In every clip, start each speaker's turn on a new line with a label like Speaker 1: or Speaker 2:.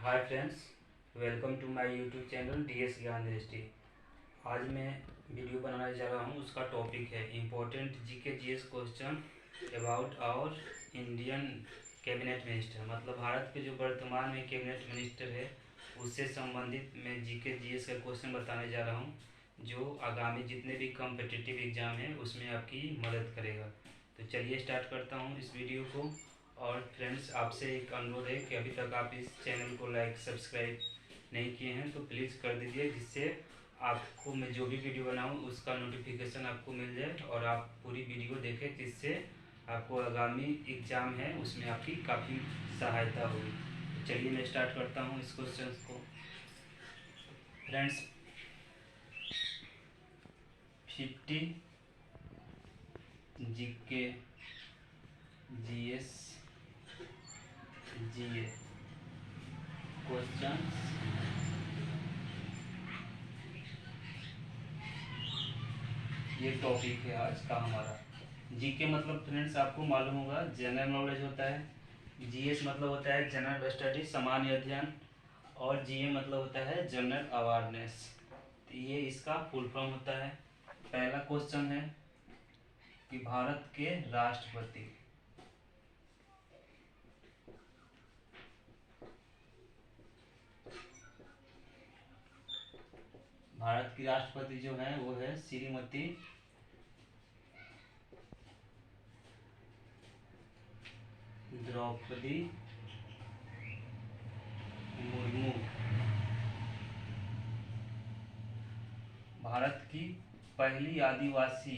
Speaker 1: Hi friends, welcome to my YouTube channel DS Gyan Drishti. आज मैं video बनाने जा रहा हूँ। उसका टॉपिक है important GK GS question about our Indian cabinet minister. मतलब भारत के जो वर्तमान में कैबिनेट मिनिस्टर है उससे संबंधित मैं जीके जीएस का क्वेश्चन बताने जा रहा हूँ, जो आगामी जितने भी कॉम्पिटिटिव एग्ज़ाम है उसमें आपकी मदद करेगा। तो चलिए स्टार्ट करता हूँ इस वीडियो को। और फ्रेंड्स, आपसे एक अनुरोध है कि अभी तक आप इस चैनल को लाइक सब्सक्राइब नहीं किए हैं तो प्लीज़ कर दीजिए, जिससे आपको मैं जो भी वीडियो बनाऊं उसका नोटिफिकेशन आपको मिल जाए और आप पूरी वीडियो देखें, जिससे आपको आगामी एग्ज़ाम है उसमें आपकी काफ़ी सहायता होगी। तो चलिए मैं स्टार्ट करता हूँ इस क्वेश्चन को। फ्रेंड्स, 50 जीके जीएस जीए क्वेश्चन ये टॉपिक है आज का हमारा। जीके मतलब फ्रेंड्स आपको मालूम होगा जनरल नॉलेज होता है, जीएस मतलब होता है जनरल स्टडी सामान्य अध्ययन, और जीए मतलब होता है जनरल अवेयरनेस। तो ये इसका फुल फॉर्म होता है। पहला क्वेश्चन है कि भारत के राष्ट्रपति भारत की राष्ट्रपति जो है वो है श्रीमती द्रौपदी मुर्मू। भारत की पहली आदिवासी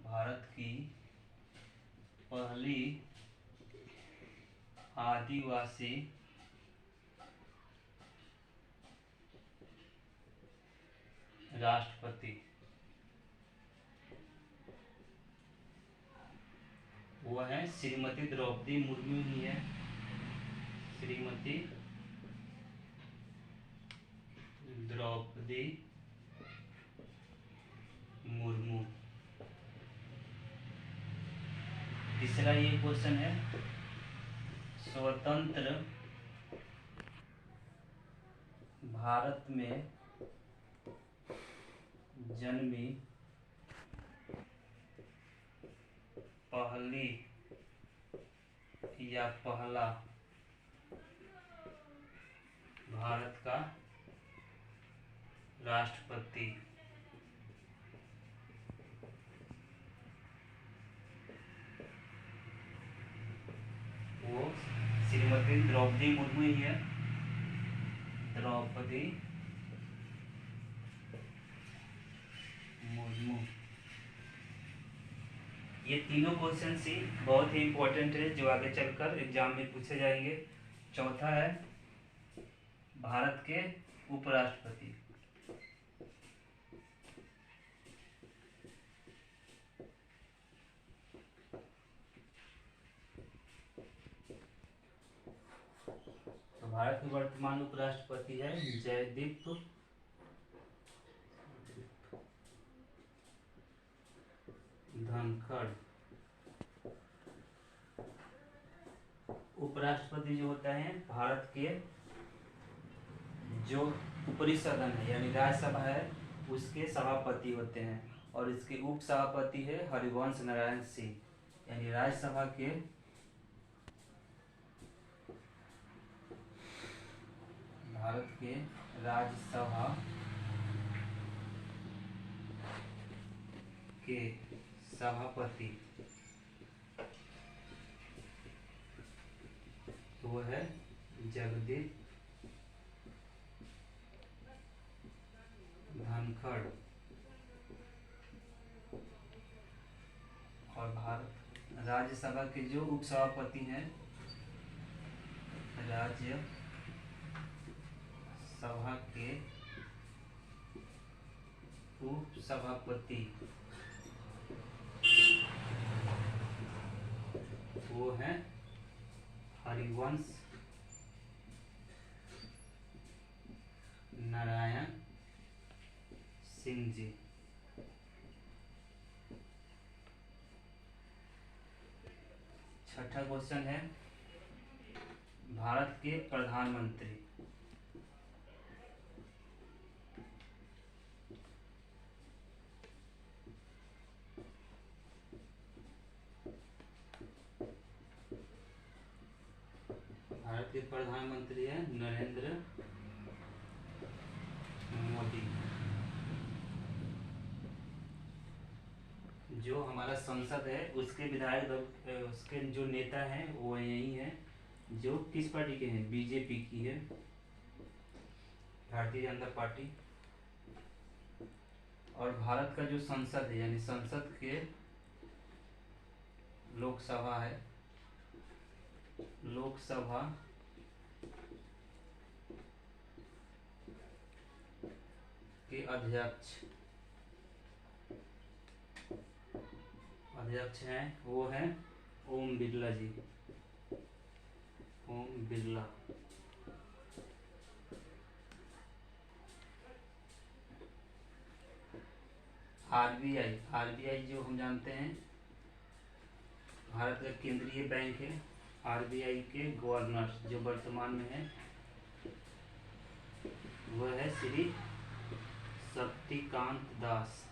Speaker 1: भारत की पहली आदिवासी राष्ट्रपति वो है श्रीमती द्रौपदी मुर्मू ही है। श्रीमती द्रौपदी मुर्मू। तीसरा ये क्वेश्चन है, स्वतंत्र भारत में जन्मी पहली या पहला भारत का राष्ट्रपति वो श्रीमती द्रौपदी मुर्मू ही है। द्रौपदी मुर्मू। ये तीनों क्वेश्चन ही बहुत ही इम्पोर्टेंट है, जो आगे चलकर एग्जाम में पूछे जाएंगे। चौथा है भारत के उपराष्ट्रपति। तो भारत के वर्तमान उपराष्ट्रपति है जयदीप धनखड़। उपराष्ट्रपति जो होता है भारत के जो ऊपरी सदन है यानी राज्यसभा है उसके सभापति होते हैं, और इसके उप सभापति है हरिवंश नारायण सिंह। यानी राज्यसभा के भारत के राज्यसभा के सभापति वो है जगदीप धनखड़। और भारत राज्यसभा के जो उपसभापति हैं राज्यसभा के उपसभापति वो हैं हरिवंश नारायण सिंह जी। छठा क्वेश्चन है भारत के प्रधानमंत्री। भारत के प्रधानमंत्री है नरेंद्र मोदी। जो हमारा संसद है उसके विधायक दल उसके जो नेता हैं वो यही हैं, जो किस पार्टी के हैं, बीजेपी की है, भारतीय जनता पार्टी। और भारत का जो संसद है यानी संसद के लोकसभा है, लोकसभा के अध्यक्ष हैं वो हैं ओम बिरला जी, ओम बिरला। आरबीआई जो हम जानते हैं भारत का केंद्रीय बैंक है, आरबीआई के गवर्नर जो वर्तमान में है वह है श्री शक्तिकांत दास।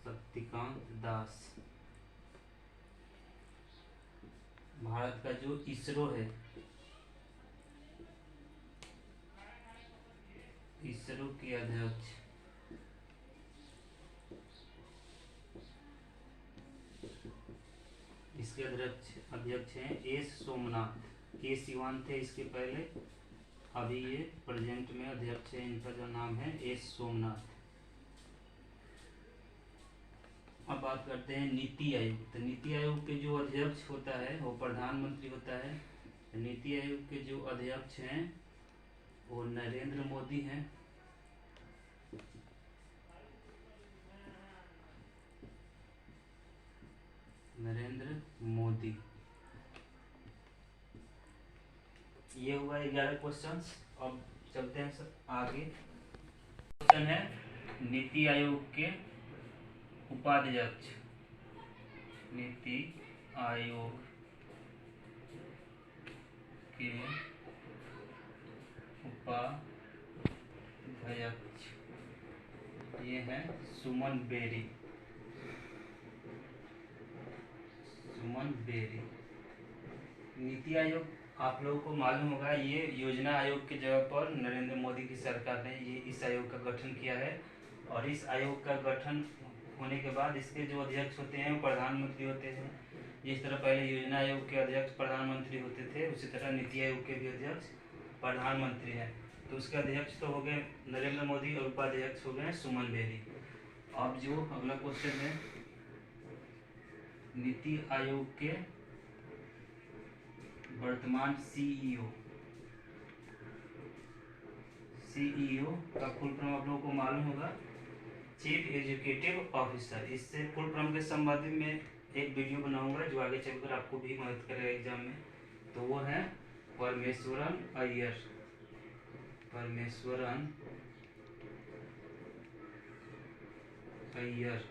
Speaker 1: शक्तिकांत दास। भारत का जो इसरो है, इसरो के अध्यक्ष इसके अध्यक्ष हैं एस सोमनाथ। के सिवान थे इसके पहले, अभी ये प्रेजेंट में अध्यक्ष है। इनका जो नाम है एस सोमनाथ। अब बात करते हैं नीति आयोग। तो नीति आयोग के जो अध्यक्ष होता है वो प्रधानमंत्री होता है। नीति आयोग के जो अध्यक्ष हैं वो नरेंद्र मोदी हैं। नरेंद्र मोदी। ये हुआ 11 क्वेश्चंस। अब चलते हैं सब आगे। क्वेश्चन है नीति आयोग के उपाध्यक्ष। नीति आयोग के उपाध्यक्ष ये हैं सुमन बेरी। सुमन बेरी। नीति आयोग आप लोगों को मालूम होगा, ये योजना आयोग की जगह पर नरेंद्र मोदी की सरकार ने ये इस आयोग का गठन किया है। और इस आयोग का गठन होने के बाद इसके जो अध्यक्ष होते हैं वो प्रधानमंत्री होते हैं। जिस तरह पहले योजना आयोग के अध्यक्ष प्रधानमंत्री होते थे, उसी तरह नीति आयोग के भी अध्यक्ष प्रधानमंत्री हैं। तो उसके अध्यक्ष तो हो गए नरेंद्र मोदी और उपाध्यक्ष हो गए सुमन बेरी। अब जो अगला क्वेश्चन है नीति आयोग के वर्तमान सीईओ का फुल फॉर्म आप लोगों को मालूम होगा, चीफ एग्जीक्यूटिव ऑफिसर। इससे फुल फॉर्म के संबंध में एक वीडियो बनाऊंगा जो आगे चलकर आपको भी मदद करेगा एग्जाम में। तो वो है परमेश्वरन अय्यर। परमेश्वरन अय्यर।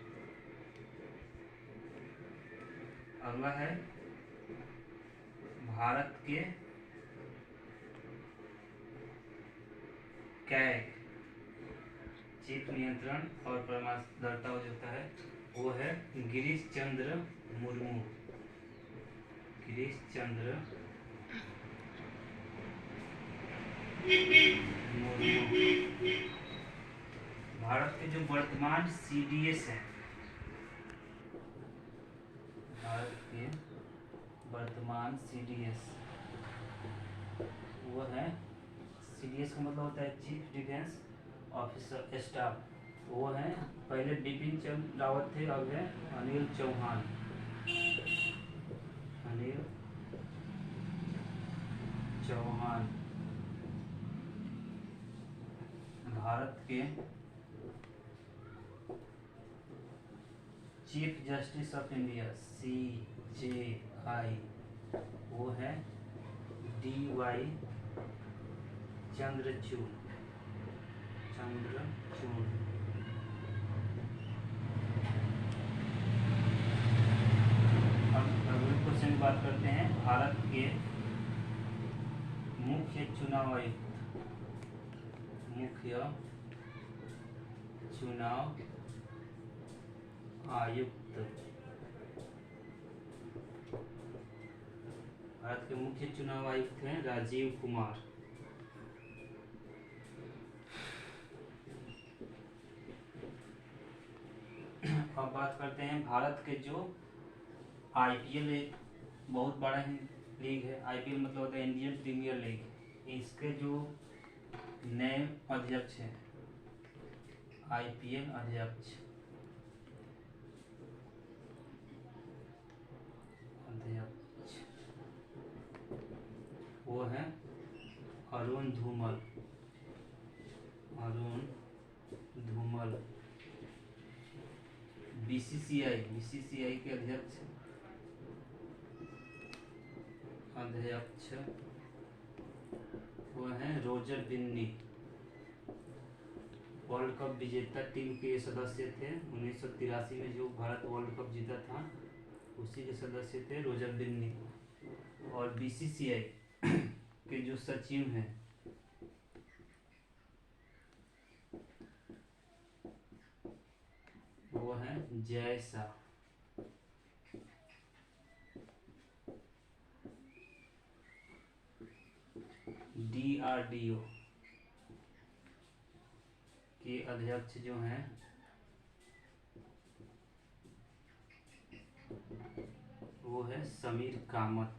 Speaker 1: अगला है भारत के कैग चीफ नियंत्रण और परामर्शदाता जो होता है वो है गिरीश चंद्र मुर्मू। गिरीश चंद्र मुर्मू। भारत के जो वर्तमान सीडीएस है, भारत के वर्तमान सीडीएस वो है, सीडीएस का मतलब होता है चीफ डिफेंस ऑफिसर स्टाफ। वो है पहले बिपिन चंद्र रावत थे, अब है अनिल चौहान। अनिल चौहान। भारत के chief justice of India CJI वो है DY चंद्रचूड़। अब अगले बात करते हैं भारत के मुख्य चुनाव आयुक्त। मुख्य चुनाव आयुक्त, भारत के मुख्य चुनाव आयुक्त हैं राजीव कुमार। अब बात करते हैं भारत के जो आईपीएल एक बहुत बड़ा ही लीग है। आईपीएल मतलब होता है इंडियन प्रीमियर लीग। इसके जो नए अध्यक्ष हैं, आईपीएल अध्यक्ष वो है अरुण धूमल। बीसीसीआई के अध्यक्ष वो हैं रोजर बिन्नी। वर्ल्ड कप विजेता टीम के सदस्य थे 1983 में, जो भारत वर्ल्ड कप जीता था उसी के सदस्य थे रोजर बिन्नी। और बीसीसीआई के जो सचिव हैं वो है जय शाह। DRDO के अध्यक्ष जो हैं वो है समीर कामत।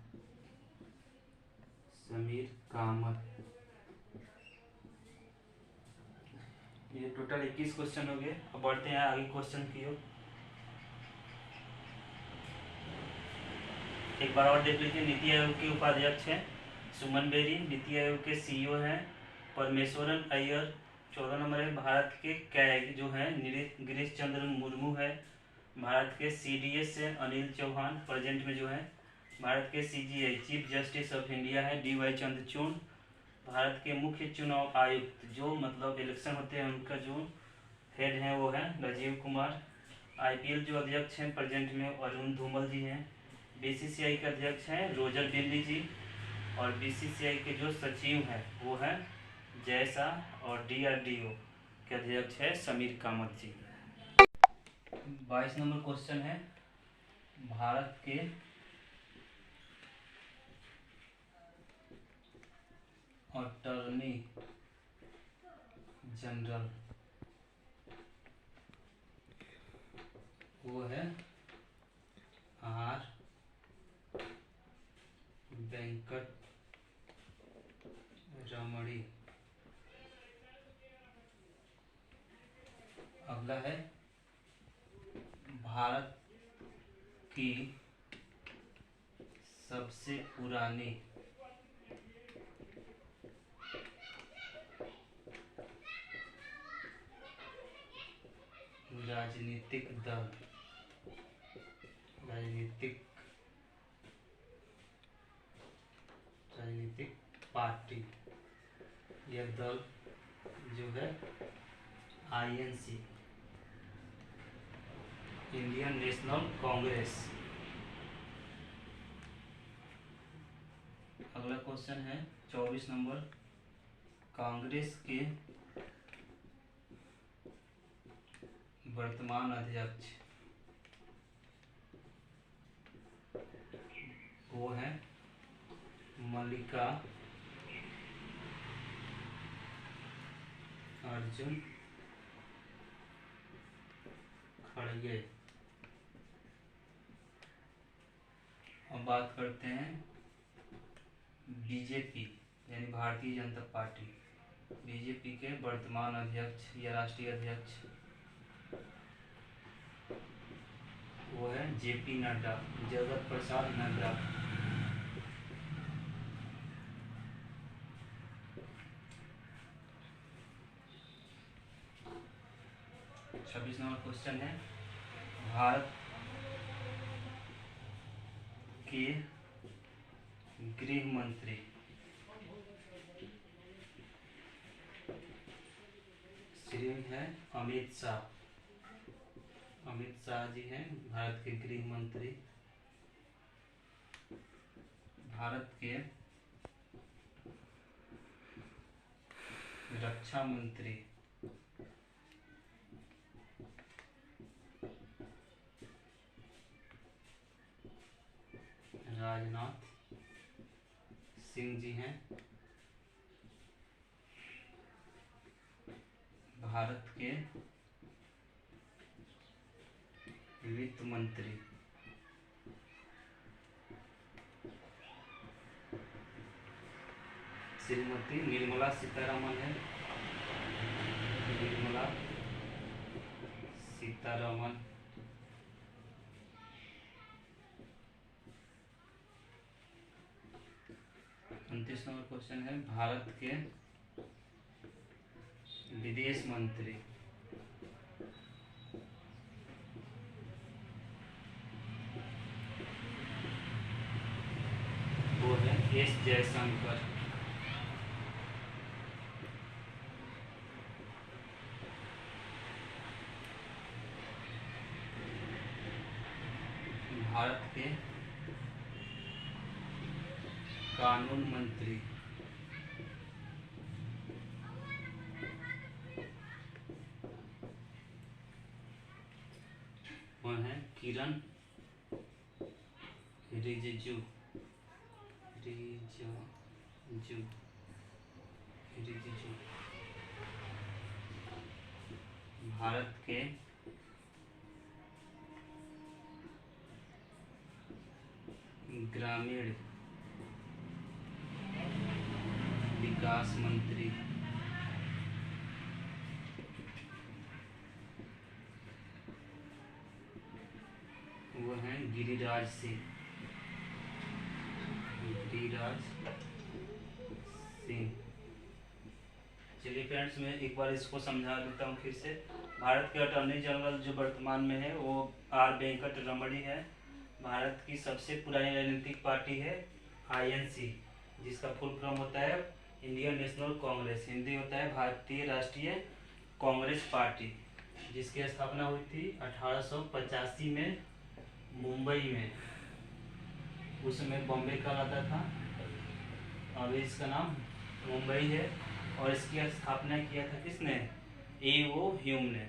Speaker 1: ये टोटल 21 क्वेश्चन हो गए। अब बढ़ते हैं आगे क्वेश्चन की ओर। एक बार और देख लीजिए। नीति आयोग के उपाध्यक्ष हैं सुमन बेरी। नीति आयोग के सीईओ हैं परमेश्वरन अय्यर। 14 नंबर है भारत के कैग जो है गिरीश चंद्र मुर्मू है। भारत के सीडीएस है अनिल चौहान। प्रेजेंट में जो है भारत के CGI chief justice of India है DY चंद्रचूड़। भारत के मुख्य चुनाव आयुक्त जो मतलब इलेक्शन होते हैं उनका जो हेड है वो है राजीव कुमार। आईपीएल जो अध्यक्ष हैं प्रेजेंट में अरुण धूमल जी हैं। बीसीसीआई के अध्यक्ष हैं रोजर बिन्नी जी। और बीसीसीआई के जो सचिव हैं वो है जय शाह। और DRDO के अध्यक्ष है समीर कामत जी। 22 नंबर क्वेश्चन है भारत के अटॉर्नी जनरल वो है R वेंकट रमणी। अगला है भारत की सबसे पुरानी राजनीतिक पार्टी। यह दल जो है INC, इंडियन नेशनल कांग्रेस। अगला क्वेश्चन है 24 नंबर। कांग्रेस के वर्तमान अध्यक्ष वो है मल्लिका अर्जुन खड़गे। अब बात करते हैं बीजेपी यानी भारतीय जनता पार्टी। बीजेपी के वर्तमान अध्यक्ष या राष्ट्रीय अध्यक्ष वो है JP Nadda, Jagat Prasad Nadda. 26 number question है भारत के गृह मंत्री श्री है अमित शाह जी हैं भारत के गृह मंत्री। भारत के रक्षा मंत्री राजनाथ सिंह जी हैं। भारत के वित्त मंत्री श्रीमती निर्मला सीतारमण है। निर्मला सीतारमण। 29 नंबर क्वेश्चन है, भारत के विदेश मंत्री वो है एस जयशंकर। भारत के कानून मंत्री वो हैं किरण रिजिजू। भारत के ग्रामीण विकास मंत्री वो हैं गिरिराज सिंह। चलिए फ्रेंड्स, मैं एक बार इसको समझा देता हूँ फिर से। भारत के अटॉर्नी जनरल जो वर्तमान में है वो आर वेंकट रमणी है। भारत की सबसे पुरानी राजनीतिक पार्टी है INC, जिसका फुल फॉर्म होता है इंडियन नेशनल कांग्रेस। हिंदी होता है भारतीय राष्ट्रीय कांग्रेस पार्टी, जिसकी स्थापना हुई थी 1885 में मुंबई में। उस समय बॉम्बे कहलाता था, अभी इसका नाम मुंबई है। और इसकी स्थापना किया था किसने? A.O. ह्यूम ने।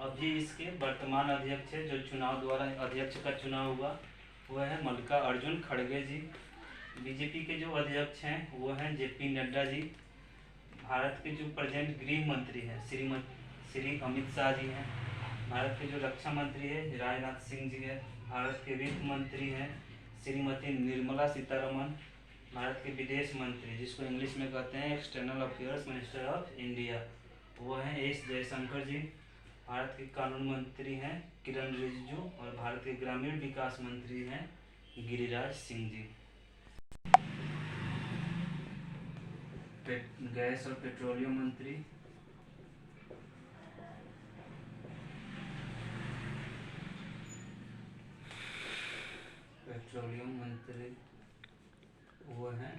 Speaker 1: अभी इसके वर्तमान अध्यक्ष है, जो चुनाव द्वारा अध्यक्ष का चुनाव हुआ, वह है मल्लिकार्जुन खड़गे जी। बीजेपी के जो अध्यक्ष हैं वो हैं JP नड्डा जी। भारत के जो प्रेजेंट गृह मंत्री हैं श्री अमित शाह जी हैं। भारत के जो रक्षा मंत्री है राजनाथ सिंह जी है। भारत के वित्त मंत्री हैं श्रीमती निर्मला सीतारमण। भारत के विदेश मंत्री, जिसको इंग्लिश में कहते हैं external affairs minister of India, वो हैं एस जयशंकर जी। भारत के कानून मंत्री हैं किरण रिजिजू। और भारत के ग्रामीण विकास मंत्री हैं गिरिराज सिंह जी। गैस और पेट्रोलियम मंत्री वो हैं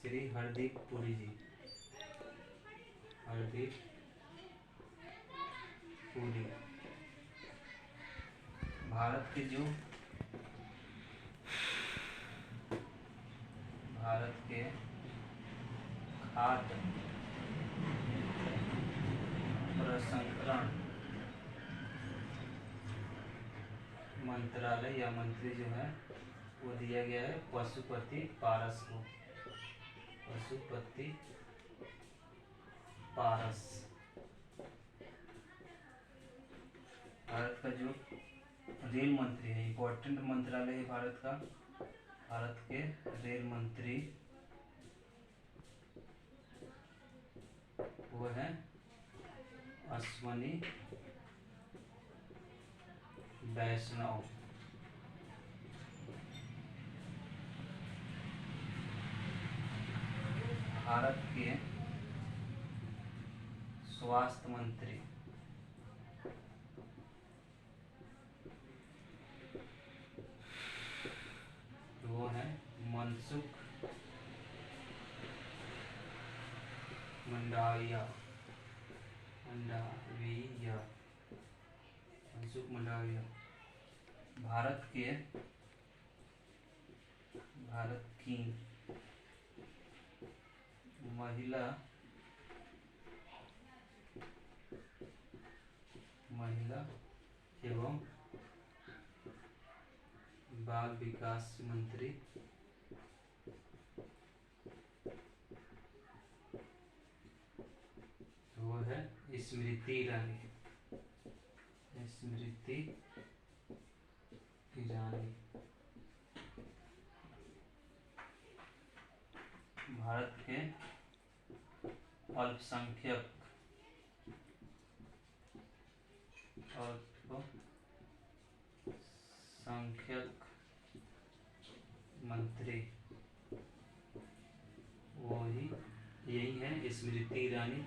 Speaker 1: श्री हरदीप पुरी जी। हरदीप पुरी। भारत के खाद्य प्रसंस्करण मंत्रालय या मंत्री जो है वो दिया गया है पशुपति पारस को। पशुपति पारस। भारत का जो रेल मंत्री है, इम्पोर्टेंट मंत्रालय है भारत का, भारत के रेल मंत्री वो है अश्वनी वैष्णव। भारत के स्वास्थ्य मंत्री वो है मनसुख मंडाविया। भारत की महिला एवं बाल विकास मंत्री वो है स्मृति ईरानी। स्मृति ईरानी। भारत के अल्पसंख्यक मंत्री वही यही है स्मृति ईरानी।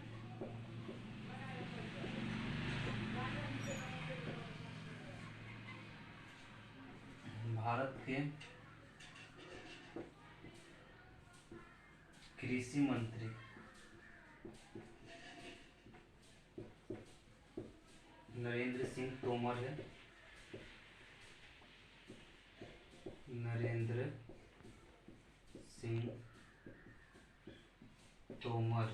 Speaker 1: भारत के कृषि मंत्री नरेंद्र सिंह तोमर है। नरेंद्र सिंह तोमर।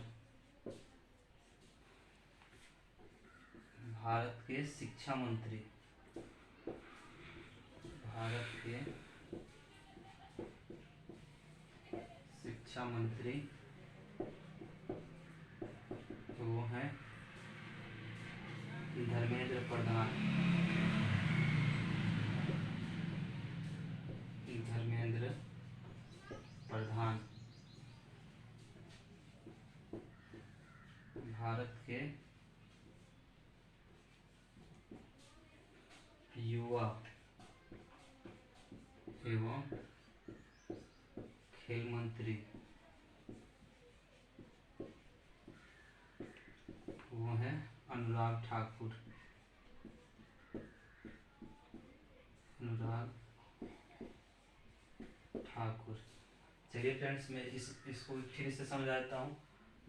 Speaker 1: भारत के शिक्षा मंत्री वो हैं धर्मेंद्र प्रधान। भारत के युवा एवं खेल मंत्री वो हैं अनुराग ठाकुर। चलिए फ्रेंड्स, मैं इसको फिर से समझाता हूँ।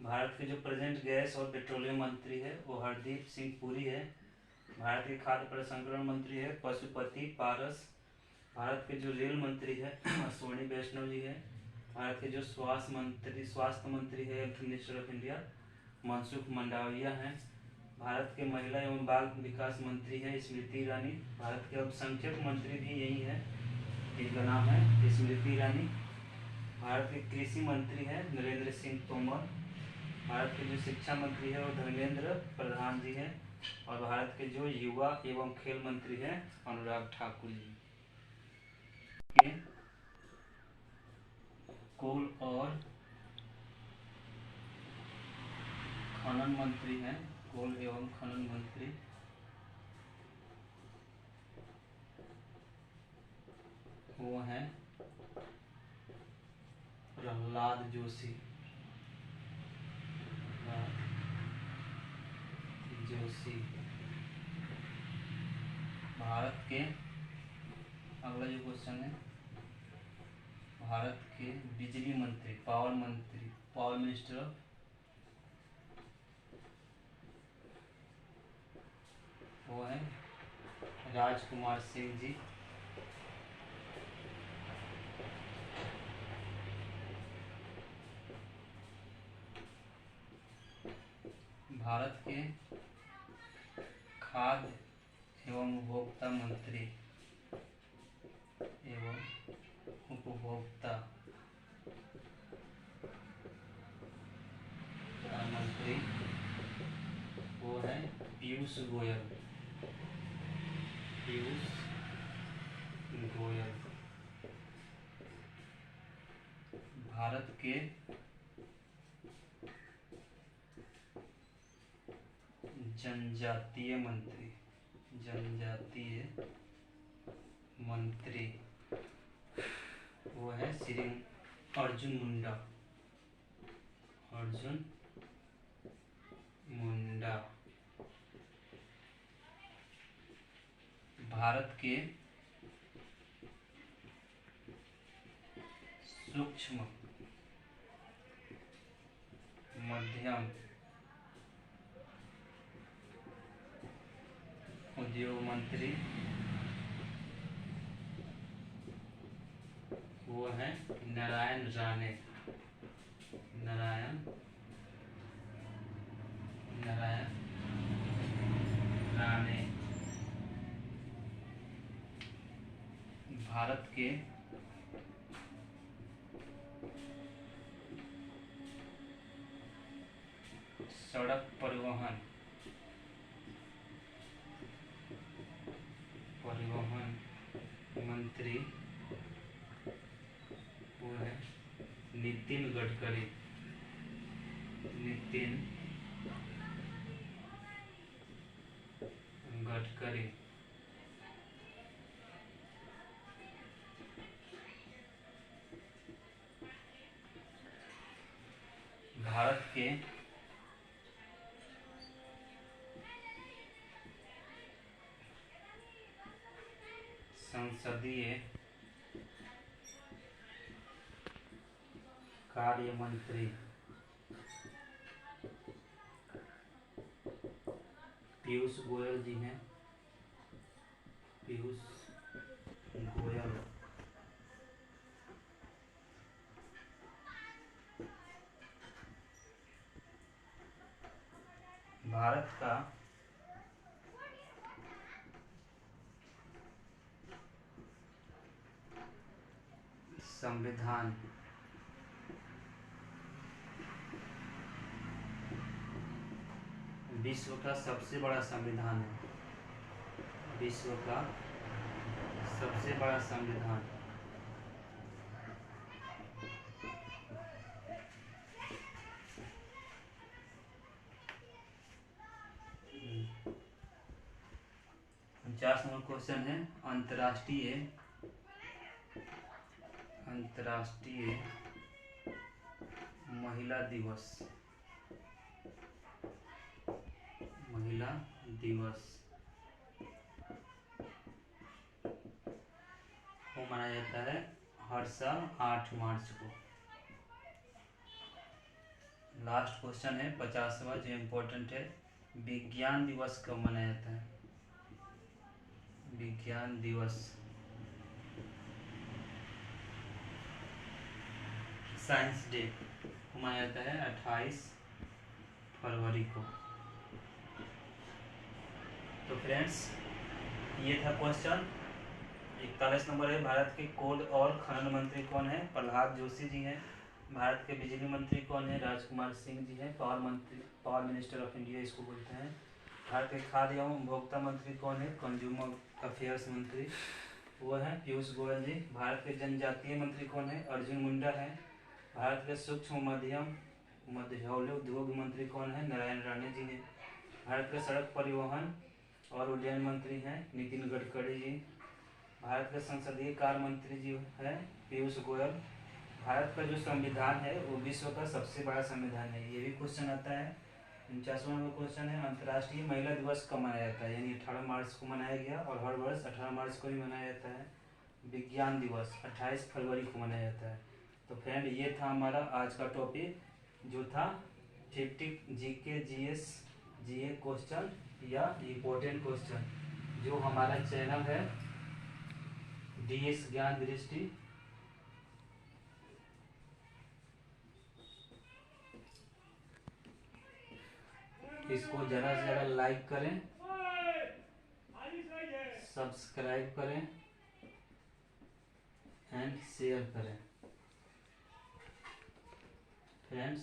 Speaker 1: भारत के जो प्रेजेंट गैस और पेट्रोलियम मंत्री है वो हरदीप सिंह पुरी है। भारत के खाद्य प्रसंस्करण मंत्री है पशुपति पारस। भारत के जो रेल मंत्री है अश्विनी वैष्णव जी है। भारत के जो स्वास्थ्य मंत्री है health minister of India Mansukh Mandaviya हैं। भारत के महिला एवं बाल विकास मंत्री है स्मृति ईरानी। भारत के अल्पसंख्यक मंत्री भी यही है, इनका नाम है स्मृति ईरानी। भारत के कृषि मंत्री है नरेंद्र सिंह तोमर। भारत के जो शिक्षा मंत्री है वो धर्मेंद्र प्रधान जी हैं। और भारत के जो युवा एवं खेल मंत्री हैं अनुराग ठाकुर जी। कोल और खनन मंत्री हैं, कोल एवं खनन मंत्री वो हैं प्रहलाद जोशी। भारत के अगला जो क्वेश्चन है, भारत के बिजली मंत्री पावर मिनिस्टर वो है राजकुमार सिंह जी। भारत के खाद्य एवं उपभोक्ता मंत्री वो है पीयूष गोयल। भारत के जनजातीय मंत्री वो है श्री अर्जुन मुंडा। भारत के सूक्ष्म मध्यम उद्योग मंत्री वो है नारायण राणे। नारायण राणे भारत के सड़क परिवहन मंत्री वो है नितिन गडकरी। भारत के संसदीय कार्य मंत्री पीयूष गोयल जी हैं। पीयूष गोयल। भारत का संविधान विश्व का सबसे बड़ा संविधान है। विश्व का सबसे बड़ा संविधान। नंबर क्वेश्चन है अंतर्राष्ट्रीय महिला दिवस को मनाया जाता है हर साल 8 मार्च को। लास्ट क्वेश्चन है 50वां जो इम्पोर्टेंट है, विज्ञान दिवस कब मनाया जाता है? विज्ञान दिवस साइंस डे को मनाया जाता है 28 फरवरी को। तो फ्रेंड्स ये था क्वेश्चन। 41 नंबर है, भारत के कोल और खनन मंत्री कौन है? प्रहलाद जोशी जी हैं। भारत के बिजली मंत्री कौन है? राजकुमार सिंह जी हैं। पावर मिनिस्टर ऑफ इंडिया इसको बोलते हैं। भारत के खाद्य एवं उपभोक्ता मंत्री कौन है? कंज्यूमर अफेयर्स मंत्री वो है पीयूष गोयल जी। भारत के जनजातीय मंत्री कौन है? अर्जुन मुंडा है। भारत के सूक्ष्म मध्यम उद्योग मंत्री कौन है? नारायण राणे जी हैं। भारत के सड़क परिवहन और उड्डयन मंत्री हैं नितिन गडकरी जी। भारत के संसदीय कार्य मंत्री जी है पीयूष गोयल। भारत का जो संविधान है वो विश्व का सबसे बड़ा संविधान है, ये भी क्वेश्चन आता है। 49वां नंबर क्वेश्चन है अंतर्राष्ट्रीय महिला दिवस कब मनाया जाता है? यानी 18 मार्च को मनाया गया और हर वर्ष 18 मार्च को ही मनाया जाता है। विज्ञान दिवस 28 फरवरी को मनाया जाता है। तो फ्रेंड ये था हमारा आज का टॉपिक जो था 50 जीके जीए क्वेश्चन या इम्पोर्टेंट क्वेश्चन जो हमारा चैनल है डीएस ज्ञान दृष्टि। इसको ज़्यादा से ज़्यादा लाइक करें, सब्सक्राइब करें एंड शेयर करें। फ्रेंड्स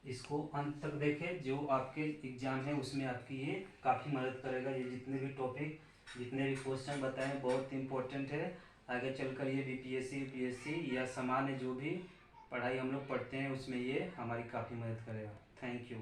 Speaker 1: इसको अंत तक देखें, जो आपके एग्जाम है उसमें आपकी ये काफ़ी मदद करेगा। ये जितने भी टॉपिक जितने भी क्वेश्चन बताएं बहुत इंपॉर्टेंट है। आगे चलकर ये बीपीएससी यूपीएससी या सामान्य जो भी पढ़ाई हम लोग पढ़ते हैं उसमें ये हमारी काफ़ी मदद करेगा। Thank you.